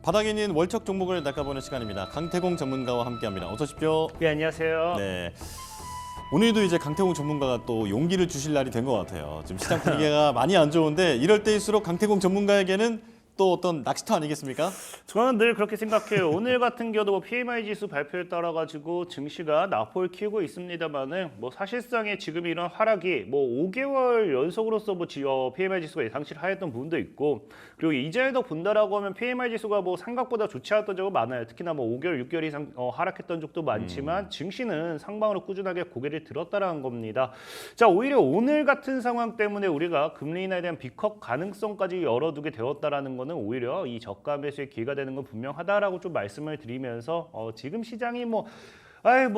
바닥에 있는 월척 종목을 낚아보는 시간입니다. 강태공 전문가와 함께합니다. 어서 오십시오. 네, 안녕하세요. 네. 오늘도 이제 강태공 전문가가 또 용기를 주실 날이 된 것 같아요. 지금 시장 분위기가 많이 안 좋은데 이럴 때일수록 강태공 전문가에게는 또 어떤 낚시터 아니겠습니까? 저는 늘 그렇게 생각해요. 오늘 같은 경우도 PMI 지수 발표에 따라 가지고 증시가 낙폭을 키우고 있습니다만은 사실상의 지금 이런 하락이 5개월 연속으로서 PMI 지수가 예상치를 하였던 부분도 있고, 그리고 이전에도 본다라고 하면 PMI 지수가 생각보다 좋지 않았던 적은 많아요. 특히나 5개월, 6개월 이상 하락했던 적도 많지만 증시는 상방으로 꾸준하게 고개를 들었다라는 겁니다. 자, 오히려 오늘 같은 상황 때문에 우리가 금리 인하에 대한 비컷 가능성까지 열어두게 되었다라는 건 오히려 이 저가 매수의 기회가 되는 건 분명하다라고 좀 말씀을 드리면서 지금 시장이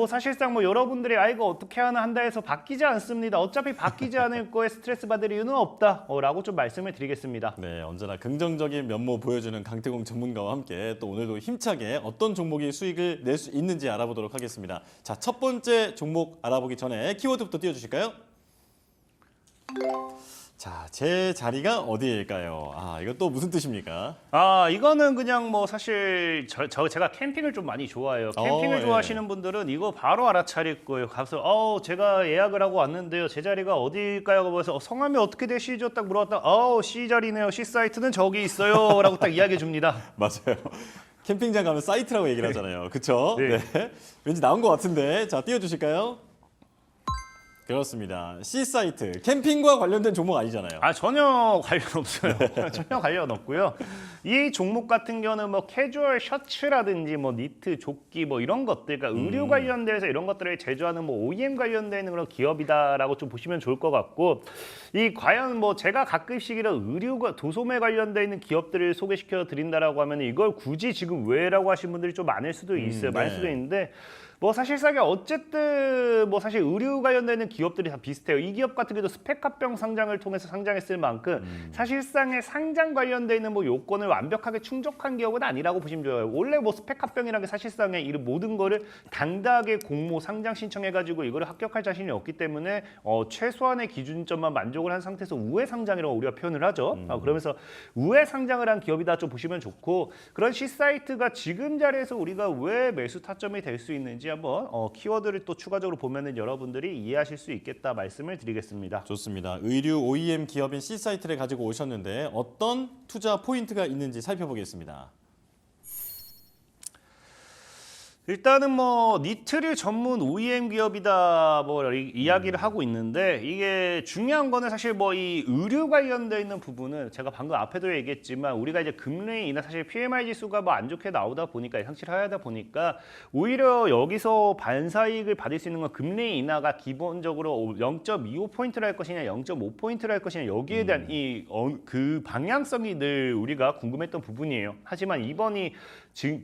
사실상 여러분들이 이거 어떻게 하나 한다 해서 바뀌지 않습니다. 어차피 바뀌지 않을 거에 스트레스 받을 이유는 없다라고 좀 말씀을 드리겠습니다. 네, 언제나 긍정적인 면모 보여주는 강태공 전문가와 함께 또 오늘도 힘차게 어떤 종목이 수익을 낼 수 있는지 알아보도록 하겠습니다. 자, 첫 번째 종목 알아보기 전에 키워드부터 띄워주실까요? 자, 제 자리가 어디일까요? 이거 또 무슨 뜻입니까? 이거는 그냥 사실 제가 캠핑을 좀 많이 좋아해요. 캠핑을 좋아하시는 분들은 이거 바로 알아차릴 거예요. 가서 제가 예약을 하고 왔는데요. 제 자리가 어디일까요? 그래서 성함이 어떻게 되시죠? 딱 물어봤다. C 자리네요. C 사이트는 저기 있어요. 라고 딱 이야기해 줍니다. 맞아요. 캠핑장 가면 사이트라고 얘기를 하잖아요. 그렇죠? 네. 네. 왠지 나온 것 같은데. 자, 띄워주실까요? 그렇습니다. C사이트, 캠핑과 관련된 종목 아니잖아요. 전혀 관련 없어요. 전혀 관련 없고요. 이 종목 같은 경우는 캐주얼 셔츠라든지 니트, 조끼 이런 것들, 그러니까 의류 관련돼서 이런 것들을 제조하는 OEM 관련되는 그런 기업이다라고 좀 보시면 좋을 것 같고, 이 과연 제가 가끔씩 이런 의류가 도소매 관련돼 있는 기업들을 소개시켜 드린다라고 하면 이걸 굳이 지금 왜라고 하신 분들이 좀 많을 수도 있어요. 많을 수도 있는데. 사실상에 어쨌든 사실 의류 관련되는 기업들이 다 비슷해요. 이 기업 같은 경우도 스펙합병 상장을 통해서 상장했을 만큼 사실상의 상장 관련돼 있는 요건을 완벽하게 충족한 기업은 아니라고 보시면 좋아요. 원래 스펙합병이라는 게 사실상의 이 모든 거를 당당하게 공모 상장 신청해가지고 이거를 합격할 자신이 없기 때문에 최소한의 기준점만 만족을 한 상태에서 우회 상장이라고 우리가 표현을 하죠. 그러면서 우회 상장을 한 기업이다 좀 보시면 좋고, 그런 C사이트가 지금 자리에서 우리가 왜 매수 타점이 될 수 있는지 한번 키워드를 또 추가적으로 보면은 여러분들이 이해하실 수 있겠다 말씀을 드리겠습니다. 좋습니다. 의류 OEM 기업인 C사이트를 가지고 오셨는데 어떤 투자 포인트가 있는지 살펴보겠습니다. 일단은 니트를 전문 OEM 기업이다 이야기를 하고 있는데, 이게 중요한 거는 사실 이 의류 관련돼 있는 부분은 제가 방금 앞에도 얘기했지만 우리가 이제 금리 인하, 사실 PMI 지수가 안 좋게 나오다 보니까 예상치를 하다 보니까 오히려 여기서 반사이익을 받을 수 있는 건 금리 인하가 기본적으로 0.25포인트를 할 것이냐 0.5포인트를 할 것이냐 여기에 대한 그 방향성이 늘 우리가 궁금했던 부분이에요. 하지만 이번이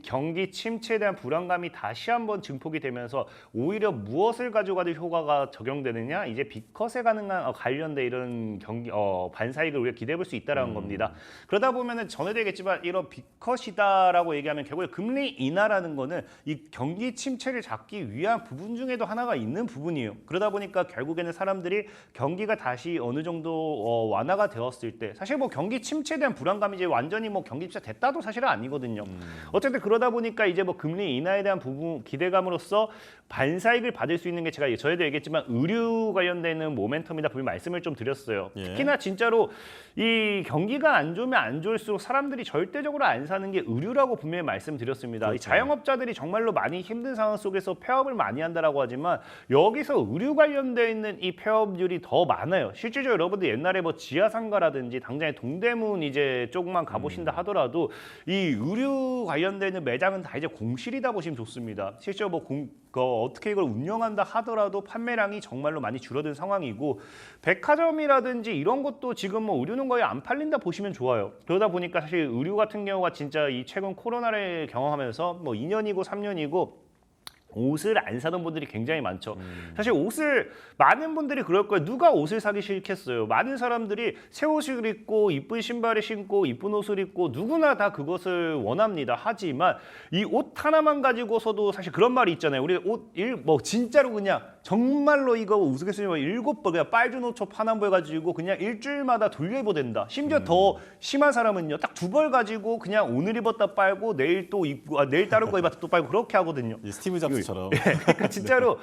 경기 침체에 대한 불안감이 다시 한번 증폭이 되면서 오히려 무엇을 가져가도 효과가 적용되느냐, 이제 비컷에 가능한 관련된 이런 경기 반사이익을 우리가 기대해 볼 수 있다라는 겁니다. 그러다 보면은 전에도 얘기했지만 이런 비컷이다라고 얘기하면 결국에 금리 인하라는 거는 이 경기 침체를 잡기 위한 부분 중에도 하나가 있는 부분이에요. 그러다 보니까 결국에는 사람들이 경기가 다시 어느 정도 완화가 되었을 때, 사실 경기 침체에 대한 불안감이 이제 완전히 경기 침체 됐다도 사실은 아니거든요. 어쨌든 그러다 보니까 이제 금리 인하에 대한 부분 기대감으로써 반사이익을 받을 수 있는 게 제가 전에도 얘기했지만 의류 관련되는 모멘텀이다 분명히 말씀을 좀 드렸어요. 특히나 진짜로 이 경기가 안 좋으면 안 좋을수록 사람들이 절대적으로 안 사는 게 의류라고 분명히 말씀드렸습니다. 그렇죠. 이 자영업자들이 정말로 많이 힘든 상황 속에서 폐업을 많이 한다라고 하지만 여기서 의류 관련돼 있는 이 폐업률이 더 많아요. 실질적으로 여러분들 옛날에 지하상가라든지 당장에 동대문 이제 조금만 가보신다 하더라도 이 의류 관련되는 매장은 다 이제 공실이다 보시면 좋습니다. 실제로 어떻게 이걸 운영한다 하더라도 판매량이 정말로 많이 줄어든 상황이고, 백화점이라든지 이런 것도 지금 의류는 거의 안 팔린다 보시면 좋아요. 그러다 보니까 사실 의류 같은 경우가 진짜 이 최근 코로나를 경험하면서 2년이고 3년이고 옷을 안 사던 분들이 굉장히 많죠. 사실 옷을 많은 분들이 그럴 거예요. 누가 옷을 사기 싫겠어요. 많은 사람들이 새 옷을 입고 이쁜 신발을 신고 이쁜 옷을 입고 누구나 다 그것을 원합니다. 하지만 이 옷 하나만 가지고서도 사실 그런 말이 있잖아요. 우리 뭐 진짜로 그냥 정말로 이거 우스갯소리로 7벌 그냥 빨주 노초 파남보 해가지고 그냥 일주일마다 돌려 입어도 된다. 심지어 더 심한 사람은요. 딱 2벌 가지고 그냥 오늘 입었다 빨고 내일 또 입고 내일 다른 거 입었다 또 빨고 그렇게 하거든요. 이 스티브 잡스처럼. 그러니까 진짜로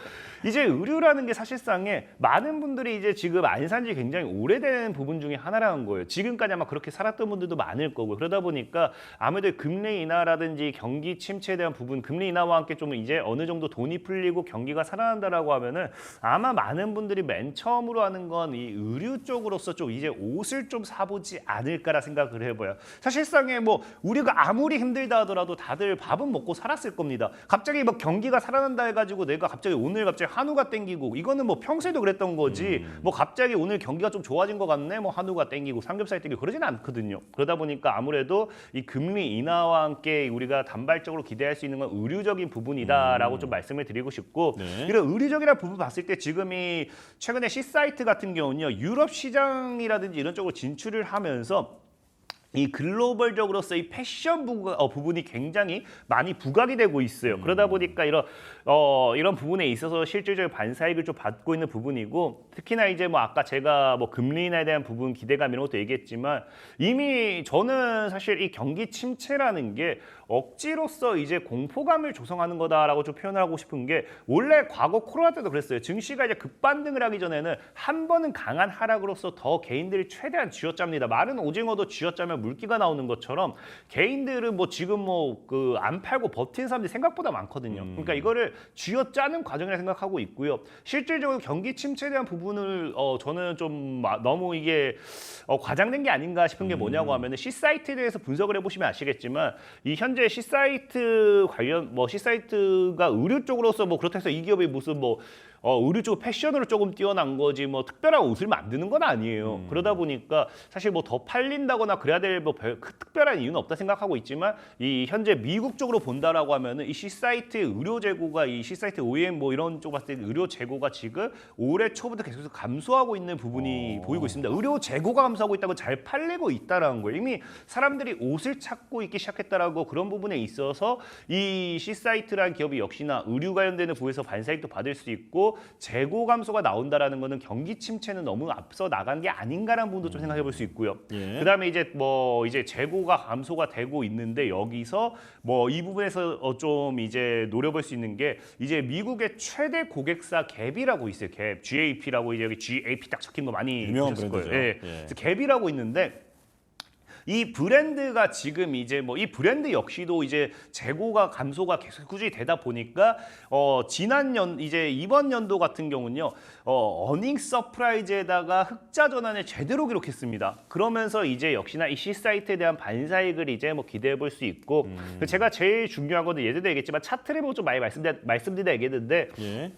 이제 의류라는 게 사실상에 많은 분들이 이제 지금 안 산 지 굉장히 오래된 부분 중에 하나라는 거예요. 지금까지 아마 그렇게 살았던 분들도 많을 거고 그러다 보니까 아무래도 금리 인하라든지 경기 침체에 대한 부분, 금리 인하와 함께 좀 이제 어느 정도 돈이 풀리고 경기가 살아난다라고 하면은 아마 많은 분들이 맨 처음으로 하는 건 이 의류 쪽으로서 좀 이제 옷을 좀 사보지 않을까라 생각을 해봐요. 사실상에 뭐 우리가 아무리 힘들다 하더라도 다들 밥은 먹고 살았을 겁니다. 갑자기 뭐 경기가 살아난다 해가지고 내가 갑자기 오늘 갑자기 한우가 땡기고 이거는 뭐 평소에도 그랬던 거지 뭐 갑자기 오늘 경기가 좀 좋아진 것 같네 뭐 한우가 땡기고 삼겹살이 땡기고 그러진 않거든요. 그러다 보니까 아무래도 이 금리 인하와 함께 우리가 단발적으로 기대할 수 있는 건 의류적인 부분이다라고 좀 말씀을 드리고 싶고 네. 이런 의류적이라는 부분 봤을 때 지금 이 최근에 C사이트 같은 경우는요 유럽 시장이라든지 이런 쪽으로 진출을 하면서 이 글로벌적으로서의 패션 부분이 굉장히 많이 부각이 되고 있어요. 그러다 보니까 이런 부분에 있어서 실질적인 반사익을 좀 받고 있는 부분이고 특히나 이제 뭐 아까 제가 뭐 금리 인하에 대한 부분 기대감 이런 것도 얘기했지만 이미 저는 사실 이 경기 침체라는 게 억지로서 이제 공포감을 조성하는 거다라고 좀 표현을 하고 싶은 게 원래 과거 코로나 때도 그랬어요. 증시가 이제 급반등을 하기 전에는 한 번은 강한 하락으로서 더 개인들이 최대한 쥐어짭니다. 마른 오징어도 쥐어짜면 물기가 나오는 것처럼 개인들은 뭐 지금 뭐 그 안 팔고 버틴 사람들이 생각보다 많거든요. 그러니까 이거를 쥐어짜는 과정이라 생각하고 있고요. 실질적으로 경기 침체에 대한 부분을 저는 좀 너무 이게 과장된 게 아닌가 싶은 게 뭐냐고 하면은 C사이트에 대해서 분석을 해보시면 아시겠지만 이 현재 C사이트 관련 뭐 C사이트가 의류 쪽으로서 뭐 그렇다 해서 이 기업이 무슨 뭐 의류 쪽 패션으로 조금 뛰어난 거지 뭐 특별한 옷을 만드는 건 아니에요. 그러다 보니까 사실 뭐 더 팔린다거나 그래야 될 뭐 특별한 이유는 없다 생각하고 있지만 이 현재 미국 쪽으로 본다라고 하면은 이 C사이트의 의료 재고가 이 C사이트 OEM 뭐 이런 쪽 봤을 때 의료 재고가 지금 올해 초부터 계속해서 감소하고 있는 부분이 보이고 있습니다. 의료 재고가 감소하고 있다고 잘 팔리고 있다라는 거예요. 이미 사람들이 옷을 찾고 있기 시작했다라고 그런 부분에 있어서 이 C사이트라는 기업이 역시나 의류 관련되는 부분에서 반사익도 받을 수 있고 재고 감소가 나온다라는 거는 경기 침체는 너무 앞서 나간 게 아닌가라는 부분도 좀 생각해 볼 수 있고요. 예. 그다음에 이제 뭐 이제 재고가 감소가 되고 있는데 여기서 뭐 이 부분에서 좀 이제 노려볼 수 있는 게 이제 미국의 최대 고객사 갭이라고 있어요. 갭, GAP라고 이제 여기 GAP 딱 적힌 거 많이 유명한 보셨을 브랜드죠. 거예요. 예. 예. 그래서 갭이라고 있는데 이 브랜드가 지금 이제 뭐 이 브랜드 역시도 이제 재고가 감소가 계속 꾸준히 되다 보니까 지난 이제 이번 연도 같은 경우는요 어닝 서프라이즈에다가 흑자 전환을 제대로 기록했습니다. 그러면서 이제 역시나 이 C사이트에 대한 반사익을 이제 뭐 기대해 볼 수 있고 제가 제일 중요한 거는 예전에도 얘기했지만 차트를 보고 좀 많이 말씀드리다 얘기했는데 예.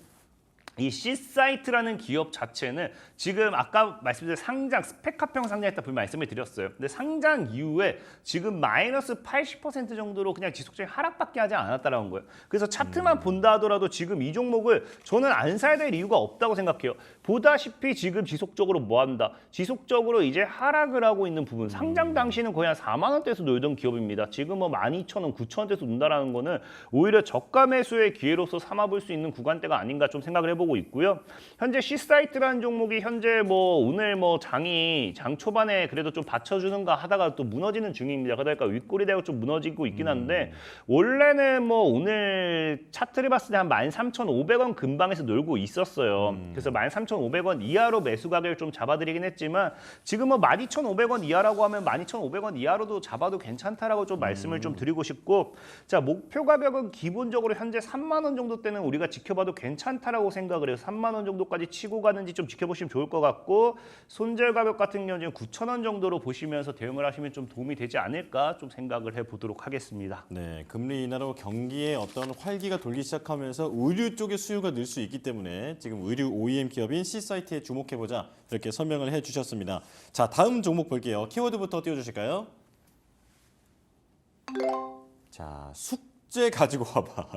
이 C사이트라는 기업 자체는 지금 아까 말씀드린 상장 스펙합형 상장했다 분명 말씀을 드렸어요. 근데 상장 이후에 지금 마이너스 80% 정도로 그냥 지속적인 하락밖에 하지 않았다라는 거예요. 그래서 차트만 본다 하더라도 지금 이 종목을 저는 안 사야 될 이유가 없다고 생각해요. 보다시피 지금 지속적으로 뭐 한다? 지속적으로 이제 하락을 하고 있는 부분. 상장 당시는 거의 한 4만 원대에서 놀던 기업입니다. 지금 뭐 12,000원, 9,000원대에서 논다라는 거는 오히려 저가 매수의 기회로서 삼아볼 수 있는 구간대가 아닌가 좀 생각을 해보고 있고요. 현재 C사이트라는 종목이 현재 뭐 오늘 뭐 장 초반에 그래도 좀 받쳐주는가 하다가 또 무너지는 중입니다. 그러니까 윗꼬리 대고 좀 무너지고 있긴 한데 원래는 뭐 오늘 차트를 봤을 때 한 13,500원 근방에서 놀고 있었어요. 그래서 13,500원 이하로 매수 가격을 좀 잡아드리긴 했지만 지금 뭐 12,500원 이하라고 하면 12,500원 이하로도 잡아도 괜찮다라고 좀 말씀을 좀 드리고 싶고 자 목표 가격은 기본적으로 현재 3만 원 정도 때는 우리가 지켜봐도 괜찮다라고 생각을 해요. 3만 원 정도까지 치고 가는지 좀 지켜보시면 좋을 것 같고 손절 가격 같은 경우는 9,000원 정도로 보시면서 대응을 하시면 좀 도움이 되지 않을까 좀 생각을 해보도록 하겠습니다. 네, 금리 인하로 경기에 어떤 활기가 돌기 시작하면서 의류 쪽의 수요가 늘 수 있기 때문에 지금 의류 OEM 기업인 C사이트에 주목해보자 이렇게 설명을 해주셨습니다. 자, 다음 종목 볼게요. 키워드부터 띄워주실까요? 자, 숙제 가지고 와봐.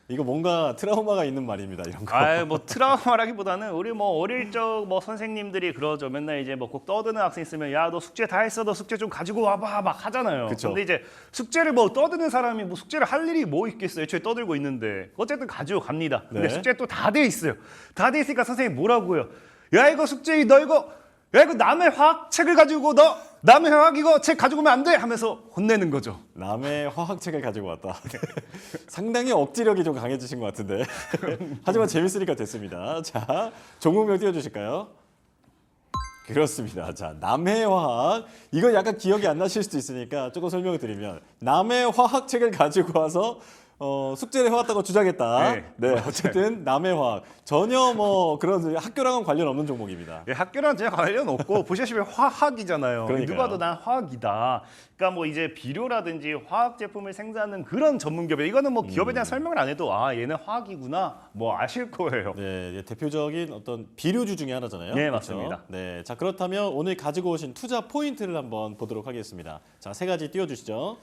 이거 뭔가 트라우마가 있는 말입니다. 이런 거. 뭐 트라우마라기보다는 우리 뭐 어릴 적 뭐 선생님들이 그러죠. 맨날 이제 뭐 꼭 떠드는 학생 있으면 야 너 숙제 다 했어, 너 숙제 좀 가지고 와봐 막 하잖아요. 그쵸. 근데 이제 숙제를 뭐 떠드는 사람이 뭐 숙제를 할 일이 뭐 있겠어요. 애초에 떠들고 있는데 어쨌든 가지고 갑니다. 근데 네. 숙제 또 다 돼 있어요. 다 돼 있으니까 선생님 뭐라고요? 야 이거 숙제 너 이거 야 이거 남의 화학책을 가지고 너 남의 화학 이거 책 가지고 오면 안 돼 하면서 혼내는 거죠. 남의 화학책을 가지고 왔다. 상당히 억지력이 좀 강해지신 것 같은데. 하지만 재밌으니까 됐습니다. 자, 종목명 띄워주실까요? 그렇습니다. 자, 남의 화학. 이거 약간 기억이 안 나실 수도 있으니까 조금 설명을 드리면 남의 화학책을 가지고 와서 숙제를 해왔다고 주장했다. 네, 네, 어쨌든 남의 화학. 전혀 뭐 그런 학교랑은 관련 없는 종목입니다. 예, 학교랑 전혀 관련 없고 보시다시피 화학이잖아요. 그러니까요. 누가 더 난 화학이다. 그러니까 뭐 이제 비료라든지 화학 제품을 생산하는 그런 전문 기업에 이거는 뭐 기업에 대한 설명을 안 해도 아 얘는 화학이구나 뭐 아실 거예요. 네, 대표적인 어떤 비료주 중에 하나잖아요. 네, 그렇죠? 맞습니다. 네, 자 그렇다면 오늘 가지고 오신 투자 포인트를 한번 보도록 하겠습니다. 자, 세 가지 띄워주시죠.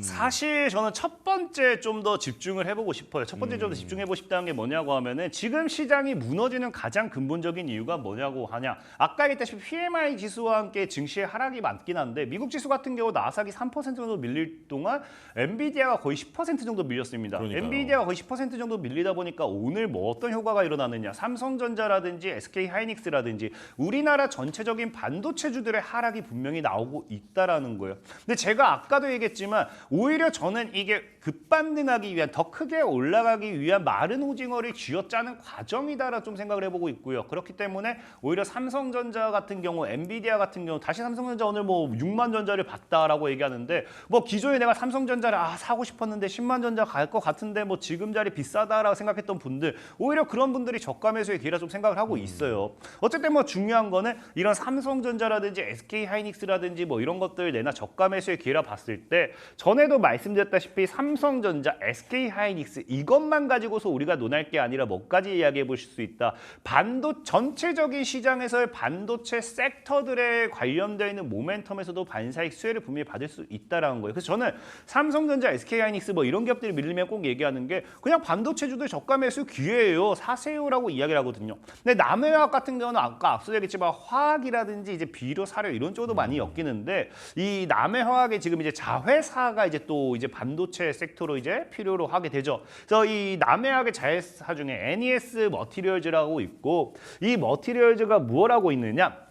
사실 저는 첫 번째 좀 더 집중을 해보고 싶어요. 첫 번째 좀 더 집중해보고 싶다는 게 뭐냐고 하면은 지금 시장이 무너지는 가장 근본적인 이유가 뭐냐고 하냐. 아까 얘기했다시피 PMI 지수와 함께 증시의 하락이 많긴 한데 미국 지수 같은 경우 나스닥이 3% 정도 밀릴 동안 엔비디아가 거의 10% 정도 밀렸습니다. 그러니까요. 엔비디아가 거의 10% 정도 밀리다 보니까 오늘 뭐 어떤 효과가 일어나느냐. 삼성전자라든지 SK 하이닉스라든지 우리나라 전체적인 반도체주들의 하락이 분명히 나오고 있다라는 거예요. 근데 제가 아까도 얘기했지만 오히려 저는 이게 급반등하기 위한 더 크게 올라가기 위한 마른 오징어를 쥐어짜는 과정이다라 좀 생각을 해보고 있고요. 그렇기 때문에 오히려 삼성전자 같은 경우, 엔비디아 같은 경우 다시 삼성전자 오늘 뭐 6만 전자를 봤다라고 얘기하는데 뭐 기존에 내가 삼성전자를 사고 싶었는데 10만 전자 갈 것 같은데 뭐 지금 자리 비싸다라고 생각했던 분들 오히려 그런 분들이 저가 매수의 기회라 좀 생각을 하고 있어요. 어쨌든 뭐 중요한 거는 이런 삼성전자라든지 SK 하이닉스라든지 뭐 이런 것들 내나 저가 매수의 기회라 봤을 때 전에도 말씀드렸다시피 삼성전자, SK 하이닉스 이것만 가지고서 우리가 논할 게 아니라 뭐까지 이야기해 보실 수 있다. 전체적인 시장에서의 반도체 섹터들에 관련되어 있는 모멘텀에서도 반사익 수혜를 분명히 받을 수 있다라는 거예요. 그래서 저는 삼성전자, SK 하이닉스 뭐 이런 기업들이 밀리면 꼭 얘기하는 게 그냥 반도체주들 저가 매수 기회예요. 사세요라고 이야기를 하거든요. 근데 남해화학 같은 경우는 아까 앞서 얘기했지만 화학이라든지 이제 비료, 사료 이런 쪽도 많이 엮이는데 이 남해화학의 지금 이제 자회사가 이제 또 이제 반도체 섹터로 이제 필요로 하게 되죠. 그래서 이 남해학의 자회사 중에 NES 머티리얼즈라고 있고 이 머티리얼즈가 무엇하고 있느냐?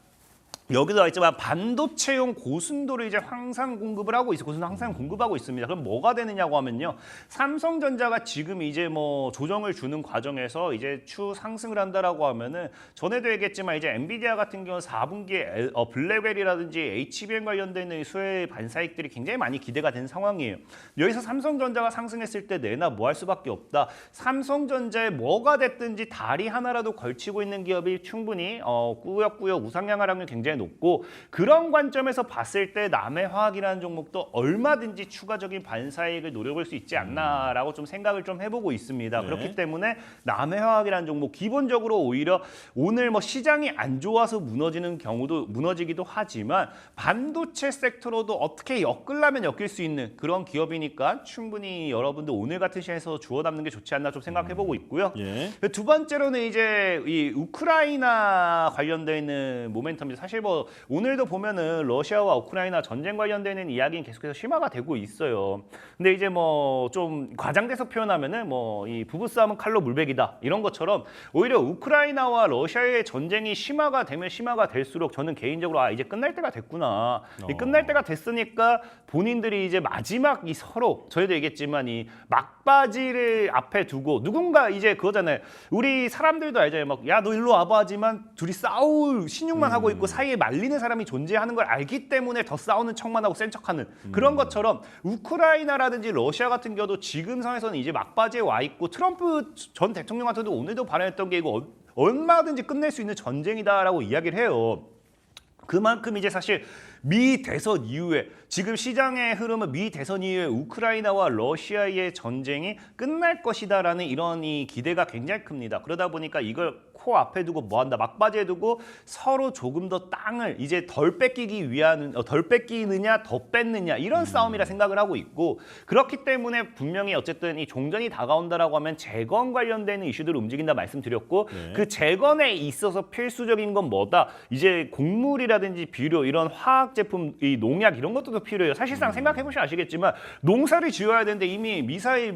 여기도 나와 있지만 반도체용 고순도를 이제 항상 공급을 하고 있어. 고순도 항상 공급하고 있습니다. 그럼 뭐가 되느냐고 하면요. 삼성전자가 지금 이제 뭐 조정을 주는 과정에서 이제 추 상승을 한다라고 하면은 전에도 얘기했지만 이제 엔비디아 같은 경우 4분기에 블랙웰이라든지 HBM 관련된 있는 수혜 반사익들이 굉장히 많이 기대가 된 상황이에요. 여기서 삼성전자가 상승했을 때 내나 뭐 할 수밖에 없다. 삼성전자에 뭐가 됐든지 다리 하나라도 걸치고 있는 기업이 충분히 꾸역꾸역 우상향할 확률이 굉장히 높고 그런 관점에서 봤을 때 남해화학이라는 종목도 얼마든지 추가적인 반사이익을 노려볼 수 있지 않나라고 좀 생각을 좀 해보고 있습니다. 네. 그렇기 때문에 남해화학이라는 종목 기본적으로 오히려 오늘 뭐 시장이 안 좋아서 무너지는 경우도 무너지기도 하지만 반도체 섹터로도 어떻게 엮으려면 엮일 수 있는 그런 기업이니까 충분히 여러분들 오늘 같은 시장에서 주워 담는 게 좋지 않나 좀 생각해보고 있고요. 예. 두 번째로는 이제 이 우크라이나 관련되어 있는 모멘텀이 사실 뭐 오늘도 보면은 러시아와 우크라이나 전쟁 관련되는 이야기는 계속해서 심화가 되고 있어요. 근데 이제 뭐 좀 과장돼서 표현하면은 뭐 이 부부싸움은 칼로 물베기다 이런 것처럼 오히려 우크라이나와 러시아의 전쟁이 심화가 되면 심화가 될수록 저는 개인적으로 이제 끝날 때가 됐구나. 이 끝날 때가 됐으니까 본인들이 이제 마지막 이 서로 저희도 얘기했지만 이 막바지를 앞에 두고 누군가 이제 그거잖아요. 우리 사람들도 알잖아요. 막 야 너 일로 와봐 하지만 둘이 싸울 신용만 하고 있고 사이에 말리는 사람이 존재하는 걸 알기 때문에 더 싸우는 척만 하고 센 척하는 그런 것처럼 우크라이나라든지 러시아 같은 경우도 지금 상황에서는 이제 막바지에 와 있고 트럼프 전 대통령 같은 경우도 오늘도 발언했던 게 이거 얼마든지 끝낼 수 있는 전쟁이다라고 이야기를 해요. 그만큼 이제 사실 미 대선 이후에 지금 시장의 흐름은 미 대선 이후에 우크라이나와 러시아의 전쟁이 끝날 것이다라는 이런 이 기대가 굉장히 큽니다. 그러다 보니까 이걸 코 앞에 두고 뭐한다, 막바지에 두고 서로 조금 더 땅을 이제 덜 뺏기기 위한 덜 뺏기느냐 더 뺏느냐 이런 싸움이라 생각을 하고 있고, 그렇기 때문에 분명히 어쨌든 이 종전이 다가온다라고 하면 재건 관련되는 이슈들을 움직인다 말씀드렸고, 네. 그 재건에 있어서 필수적인 건 뭐다? 이제 곡물이라든지 비료 이런 화학 제품, 이 농약 이런 것들도 필요해요. 사실상 생각해 보시면 아시겠지만 농사를 지어야 되는데 이미 미사일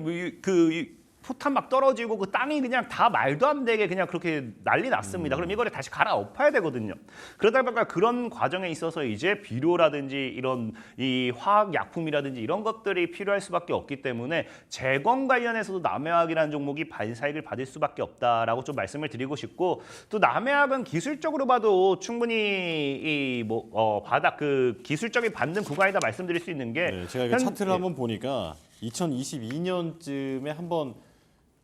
포탄 막 떨어지고 그 땅이 그냥 다 말도 안 되게 그냥 그렇게 난리 났습니다. 그럼 이거를 다시 갈아엎어야 되거든요. 그러다 보니까 그런 과정에 있어서 이제 비료라든지 이런 이 화학 약품이라든지 이런 것들이 필요할 수밖에 없기 때문에 재건 관련해서도 남해화학이라는 종목이 반사익을 받을 수밖에 없다라고 좀 말씀을 드리고 싶고, 또 남해화학은 기술적으로 봐도 충분히 바닥 그 기술적인 반등 구간이다 말씀드릴 수 있는 게, 네, 제가 이거 차트를 한번 보니까 2022년쯤에 한번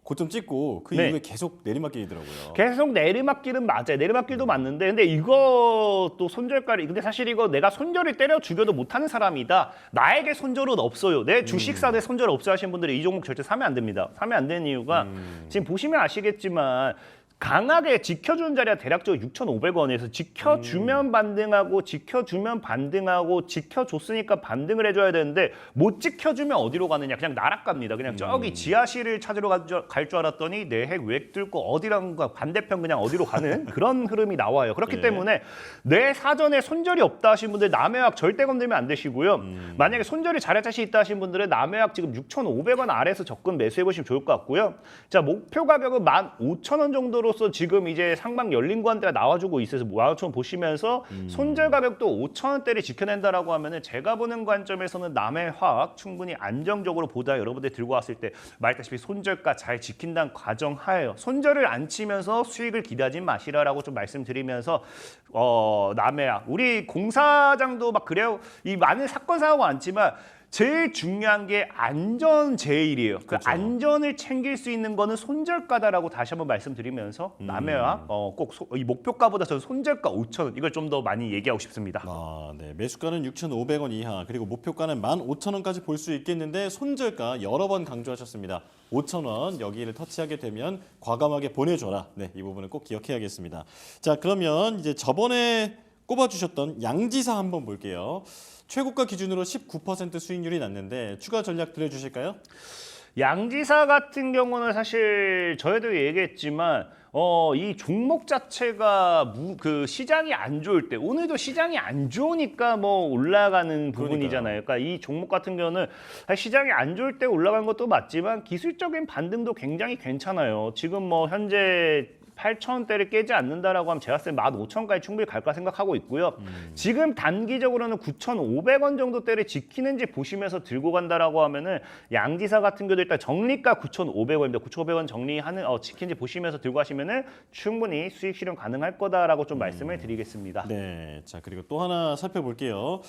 고점 찍고 그 네. 이후에 계속 내리막길이더라고요. 계속 내리막길은 맞아요. 내리막길도 맞는데, 근데 이것도 손절가리. 근데 사실 이거 내가 손절을 때려 죽여도 못하는 사람이다. 나에게 손절은 없어요. 내 주식사에 손절 없어 하시는 분들이 이 종목 절대 사면 안 됩니다. 사면 안 되는 이유가 지금 보시면 아시겠지만 강하게 지켜주는 자리가 대략적으로 6,500원에서 지켜주면 반등하고 지켜주면 반등하고 지켜줬으니까 반등을 해줘야 되는데 못 지켜주면 어디로 가느냐, 그냥 나락갑니다. 그냥 저기 지하실을 찾으러 갈 줄 알았더니 내 핵 왜 뚫고 어디랑가 반대편 그냥 어디로 가는 그런 흐름이 나와요. 그렇기 네. 때문에 내 사전에 손절이 없다 하신 분들 남해화학 절대 건들면 안 되시고요. 만약에 손절이 잘할 자신 있다 하신 분들은 남해화학 지금 6,500원 아래에서 접근 매수해 보시면 좋을 것 같고요. 자, 목표 가격은 15,000원 정도로 로서 지금 이제 상방 열린 구간대가 나와주고 있어서 15,000원 보시면서 손절 가격도 5,000원대를 지켜낸다라고 하면은 제가 보는 관점에서는 남해화학 충분히 안정적으로 보다 여러분들 들고 왔을 때 말했다시피 손절가 잘 지킨다는 과정하에요. 손절을 안 치면서 수익을 기대하지 마시라라고 좀 말씀드리면서 남해화학 우리 공사장도 막 그래요. 이 많은 사건 사고가 많지만 제일 중요한 게 안전 제일이에요. 그 그렇죠. 안전을 챙길 수 있는 거는 손절가다라고 다시 한번 말씀드리면서 남해화학 꼭 이 목표가보다 저는 손절가 5,000원 이걸 좀 더 많이 얘기하고 싶습니다. 아, 네. 매수가는 6,500원 이하, 그리고 목표가는 15,000원까지 볼 수 있겠는데 손절가 여러 번 강조하셨습니다. 5,000원 여기를 터치하게 되면 과감하게 보내줘라. 네, 이 부분은 꼭 기억해야겠습니다. 자, 그러면 이제 저번에 꼽아주셨던 양지사 한번 볼게요. 최고가 기준으로 19% 수익률이 났는데 추가 전략 들려주실까요? 양지사 같은 경우는 사실 저희도 얘기했지만 이 종목 자체가 그 시장이 안 좋을 때, 오늘도 시장이 안 좋으니까 뭐 올라가는 부분이잖아요. 그러니까 이 종목 같은 경우는 시장이 안 좋을 때 올라간 것도 맞지만 기술적인 반등도 굉장히 괜찮아요. 지금 뭐 현재 8,000원대를 깨지 않는다라고 하면 제가 봤을 때 15,000원까지 충분히 갈까 생각하고 있고요. 지금 단기적으로는 9,500원 정도대를 지키는지 보시면서 들고 간다라고 하면은 양지사 같은 경우도 일단 정리가 9,500원입니다. 9,500원 정리하는 지킨지 보시면서 들고 가시면은 충분히 수익 실현 가능할 거다라고 좀 말씀을 드리겠습니다. 네, 자 그리고 또 하나 살펴볼게요.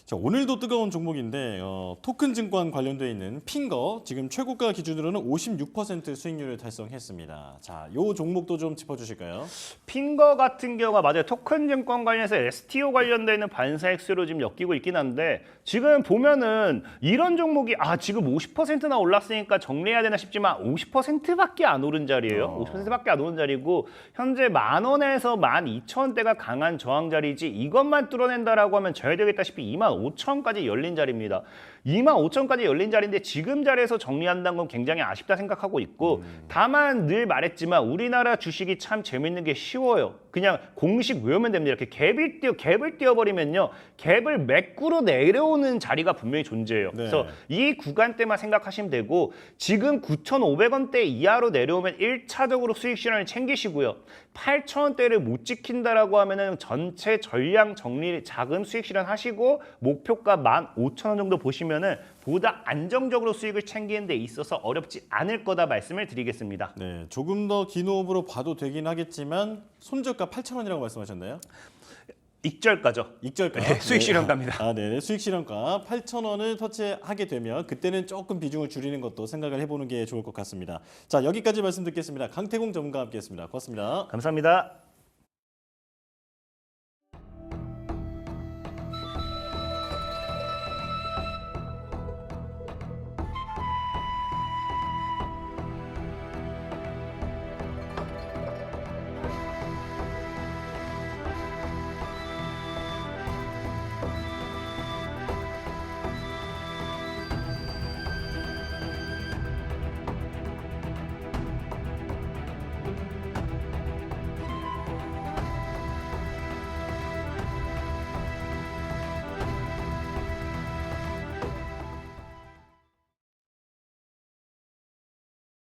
자, 오늘도 뜨거운 종목인데 토큰 증권 관련돼 있는 핑거 지금 최고가 기준으로는 56% 수익률을 달성했습니다. 자, 요 종목도 좀 짚어주실까요? 핑거 같은 경우가 맞아요. 토큰 증권 관련해서 STO 관련되는 반사익수로 지금 엮이고 있긴 한데 지금 보면은 이런 종목이 지금 50%나 올랐으니까 정리해야 되나 싶지만 50%밖에 안 오른 자리예요. 50%밖에 안 오른 자리고 현재 10,000원에서 12,000원대가 강한 저항 자리지 이것만 뚫어낸다라고 하면 져야 되겠다시피 25,000원까지 열린 자리입니다. 25,000원까지 열린 자리인데 지금 자리에서 정리한다는 건 굉장히 아쉽다 생각하고 있고 다만 늘 말했지만 우리나라 주식이 참 재밌는 게 쉬워요. 그냥 공식 외우면 됩니다. 이렇게 갭을 띄워버리면요. 갭을 매꾸로 내려오는 자리가 분명히 존재해요. 네. 그래서 이 구간대만 생각하시면 되고 지금 9,500원대 이하로 내려오면 1차적으로 수익 실현을 챙기시고요. 8,000원대를 못 지킨다라고 하면은 전체 전량 정리 작은 수익 실현하시고 목표가 15,000원 정도 보시면은 보다 안정적으로 수익을 챙기는 데 있어서 어렵지 않을 거다 말씀을 드리겠습니다. 네, 조금 더 긴 호흡으로 봐도 되긴 하겠지만 손절가 8,000원이라고 말씀하셨나요? 익절가죠. 익절가. 네, 수익 실현가입니다. 네, 수익 실현가 8,000원을 터치하게 되면 그때는 조금 비중을 줄이는 것도 생각을 해보는 게 좋을 것 같습니다. 자, 여기까지 말씀 듣겠습니다. 강태공 전문가와 함께했습니다. 고맙습니다. 감사합니다.